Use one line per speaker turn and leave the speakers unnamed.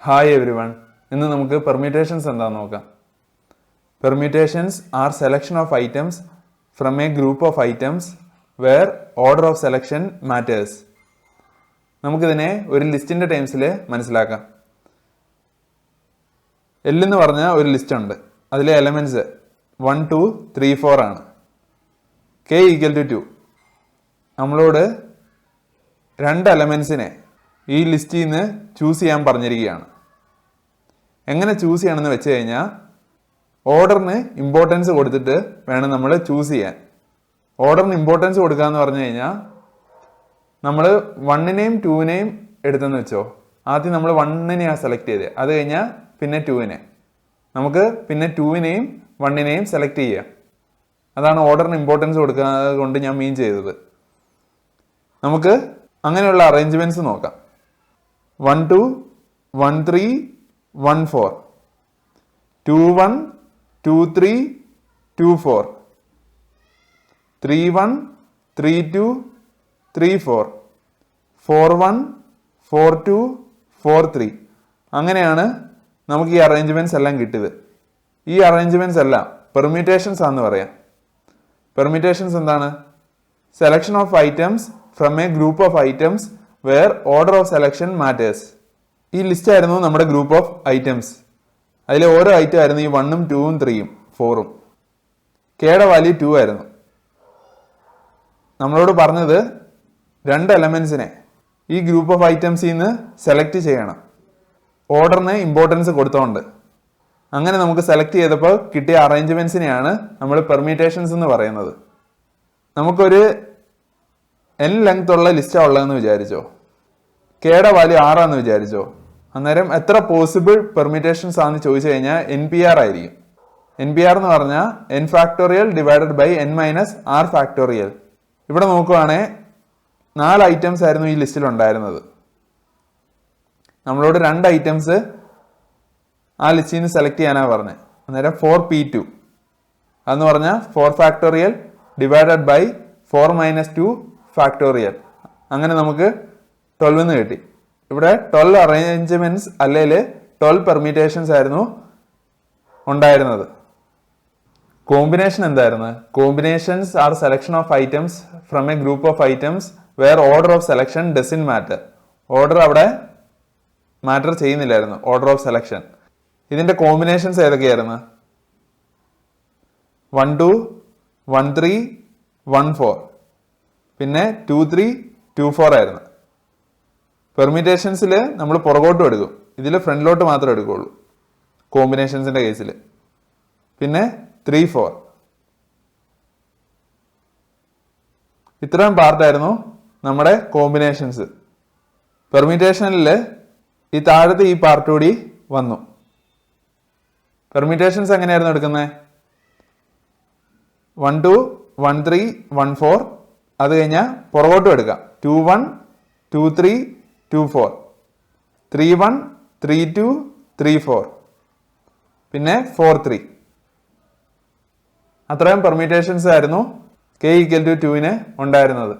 Hi everyone. ഇന്ന് നമുക്ക് permutations എന്താണെന്ന് നോക്കാം. Permutations are selection of items from a group of items where order of selection matters. നമുക്കിതിനെ ഒരു ലിസ്റ്റിന്റെ ടൈംസിൽ മനസ്സിലാക്കാം. L എന്ന് പറഞ്ഞ ഒരു ലിസ്റ്റ് ഉണ്ട്. അതിലെ എലമെന്റ്സ് 1, 2, 3, 4 ആണ്. K equal to 2. നമ്മളോട് രണ്ട് എലമെന്റ്സിനെ ഈ ലിസ്റ്റിൽ നിന്ന് ചൂസ് ചെയ്യാൻ പറഞ്ഞിരിക്കുകയാണ്. എങ്ങനെ ചൂസ് ചെയ്യണമെന്ന് വെച്ച് കഴിഞ്ഞാൽ ഓർഡറിന് ഇമ്പോർട്ടൻസ് കൊടുത്തിട്ട് വേണം നമ്മൾ ചൂസ് ചെയ്യാൻ. ഓർഡറിന് ഇമ്പോർട്ടൻസ് കൊടുക്കുക എന്ന് പറഞ്ഞു കഴിഞ്ഞാൽ നമ്മൾ 1നെയും 2നെയും എടുത്തെന്ന് വെച്ചോ. ആദ്യം നമ്മൾ 1നെയാണ് സെലക്ട് ചെയ്തത്, അത് കഴിഞ്ഞാൽ പിന്നെ 2നെ. നമുക്ക് പിന്നെ 2നെയും 1നെയും സെലക്ട് ചെയ്യാം. അതാണ് ഓർഡറിന് ഇമ്പോർട്ടൻസ് കൊടുക്കുന്നത് കൊണ്ട് ഞാൻ മീൻ ചെയ്തത്. നമുക്ക് അങ്ങനെയുള്ള അറേഞ്ച്മെന്റ്സ് നോക്കാം. 1, 2, 1, 3, 1, 4, 2, 1, 2, 3, 2, 4, 3, 1, 3, 2, 3, 4, 4, 1, 4, 2, 4, 3. അങ്ങനെയാണ് നമുക്ക് ഈ അറേഞ്ച്മെന്റ്സ് എല്ലാം കിട്ടിയത്. ഈ അറേഞ്ച്മെന്റ്സ് എല്ലാം പെർമ്യൂട്ടേഷൻസ് ആണെന്ന് പറയാം. പെർമ്യൂട്ടേഷൻസ് എന്താണ്? Selection of items from a group of items where order of selection matters. ഈ ലിസ്റ്റ് ആയിരുന്നു നമ്മുടെ ഗ്രൂപ്പ് ഓഫ് ഐറ്റംസ്. അതിലെ ഓരോ ഐറ്റം ആയിരുന്നു ഈ 1ഉം 2ഉം 3ഉം 4ഉം. കെയുടെ വാല്യൂ 2 ആയിരുന്നു. നമ്മളോട് പറഞ്ഞത് രണ്ട് എലമെന്റ്സിനെ ഈ ഗ്രൂപ്പ് ഓഫ് ഐറ്റംസിൽ നിന്ന് സെലക്ട് ചെയ്യണം, ഓർഡറിന് ഇമ്പോർട്ടൻസ് കൊടുത്തോണ്ട്. അങ്ങനെ നമുക്ക് സെലക്ട് ചെയ്തപ്പോൾ കിട്ടിയ അറേഞ്ച്മെന്റ്സിനെയാണ് നമ്മൾ പെർമ്യൂട്ടേഷൻസ് എന്ന് പറയുന്നത്. നമുക്കൊരു n ലെങ്ത് ഉള്ള ലിസ്റ്റാണ് ഉള്ളതെന്ന് വിചാരിച്ചോ. കെയുടെ വാല്യൂ 6 ആണെന്ന് വിചാരിച്ചോ. അന്നേരം എത്ര പോസിബിൾ പെർമ്യൂട്ടേഷൻസ് ആണെന്ന് ചോദിച്ചു കഴിഞ്ഞാൽ NPR ആയിരിക്കും. NPR എന്ന് പറഞ്ഞാൽ n factorial divided by n minus r factorial. ഇവിടെ നോക്കുവാണെങ്കിൽ 4 ഐറ്റംസ് ആയിരുന്നു ഈ ലിസ്റ്റിൽ ഉണ്ടായിരുന്നത്. നമ്മളോട് 2 ഐറ്റംസ് ആ ലിസ്റ്റിൽ നിന്ന് സെലക്ട് ചെയ്യാനാണ് പറഞ്ഞത്. അന്നേരം 4p2 അതെന്ന് പറഞ്ഞാൽ 4 factorial divided by 4 minus 2 factorial. അങ്ങനെ നമുക്ക് 12 എന്ന് കിട്ടി. ഇവിടെ 12 അറേഞ്ച്മെന്റ്സ് അല്ലെങ്കിൽ 12 പെർമ്യൂട്ടേഷൻസ് ആയിരുന്നു ഉണ്ടായിരുന്നത്. കോമ്പിനേഷൻ എന്തായിരുന്നു? Combinations are selection of items from a group of items where order of selection does matter. Order അവിടെ മാറ്റർ ചെയ്യുന്നില്ലായിരുന്നു, ഓർഡർ ഓഫ് സെലക്ഷൻ. ഇതിന്റെ കോമ്പിനേഷൻസ് ഏതൊക്കെയായിരുന്നു? 1, 2, 1, 3, 1, 4, പിന്നെ 2, 3, 2, 4 ആയിരുന്നു. പെർമ്യൂട്ടേഷൻസിൽ നമ്മൾ പുറകോട്ടും എടുക്കും, ഇതിൽ ഫ്രണ്ടിലോട്ട് മാത്രമേ എടുക്കുകയുള്ളൂ കോമ്പിനേഷൻസിന്റെ കേസിൽ. പിന്നെ 3, 4. ഇത്രയും പാർട്ടായിരുന്നു നമ്മുടെ കോമ്പിനേഷൻസ്. പെർമ്യൂട്ടേഷനിൽ ഈ താഴത്തെ ഈ പാർട്ട് കൂടി വന്നു. പെർമ്യൂട്ടേഷൻസ് എങ്ങനെയായിരുന്നു എടുക്കുന്നത്? 1, 2, 1, 3, 1, 4. അത് കഴിഞ്ഞാൽ പുറകോട്ടും എടുക്കാം. 2, 1, 2, 3, 2, 4, 3, 1, 3, 2, 3, 4, പിന്നെ 4, 3. അത്രയും പെർമ്യൂട്ടേഷൻസ് ആയിരുന്നു K equal to 2ന് ഉണ്ടായിരുന്നത്.